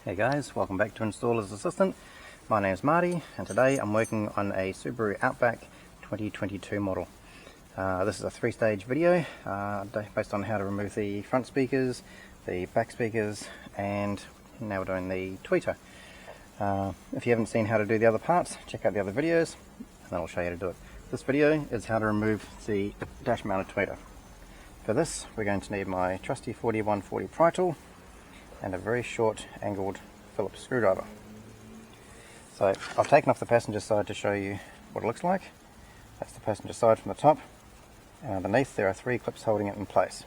Hey guys, welcome back to Installer's Assistant. My name is Marty and today I'm working on a Subaru Outback 2022 model. This is a three-stage video based on how to remove the front speakers, the back speakers, and now we're doing the tweeter. If you haven't seen how to do the other parts, check out the other videos and then I'll show you how to do it. This video is how to remove the dash mounted tweeter. For this we're going to need my Trusty 4140 pry tool and a very short angled Phillips screwdriver. So I've taken off the passenger side to show you what it looks like. That's the passenger side from the top, and underneath there are three clips holding it in place.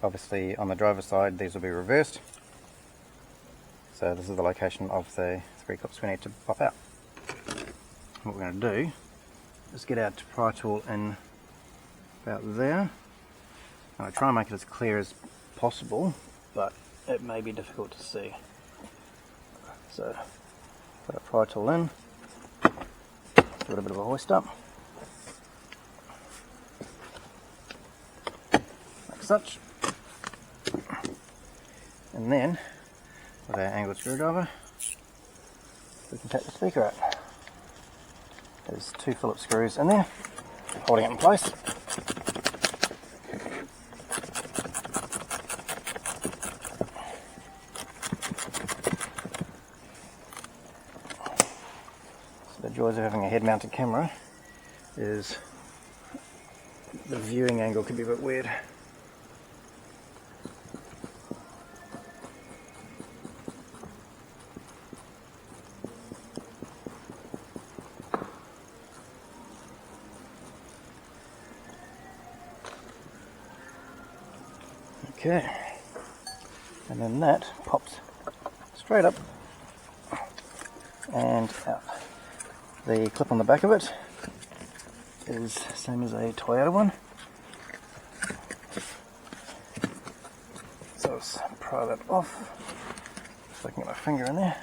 Obviously on the driver's side these will be reversed, so this is the location of the three clips we need to pop out. What we're going to do is get our pry tool in about there. I'll try and make it as clear as possible, but it may be difficult to see. So put our pry tool in, give it a bit of a hoist up, like such, and then with our angled screwdriver we can take the speaker out. There's two Phillips screws in there holding it in place. The joys of having a head-mounted camera is the viewing angle can be a bit weird. Okay, and then that pops straight up and out. The clip on the back of it is the same as a Toyota one. So let's pry that off so I can get my finger in there.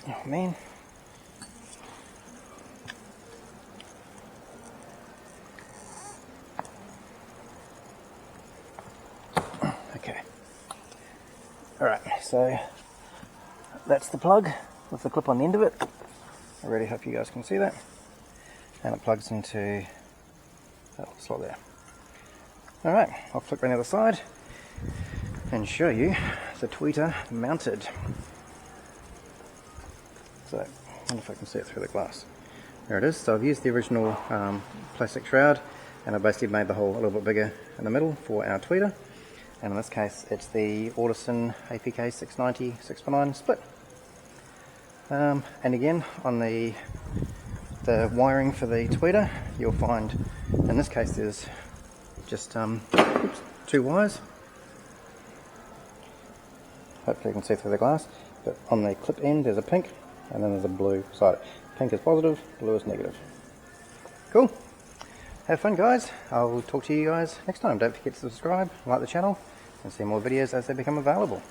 Oh man. Okay. Alright, so that's the plug with the clip on the end of it. I really hope you guys can see that. And it plugs into that slot there. Alright, I'll flip around the other side and show you the tweeter mounted. So, I wonder if I can see it through the glass. There it is. So I've used the original plastic shroud and I basically made the hole a little bit bigger in the middle for our tweeter. And in this case it's the Audison APK 690 6x9 split. And again on the wiring for the tweeter you'll find in this case there's just two wires. Hopefully you can see through the glass, but on the clip end there's a pink and then there's a blue side. Pink is positive, blue is negative. Cool. Have fun guys. I'll talk to you guys next time. Don't forget to subscribe, like the channel, and see more videos as they become available.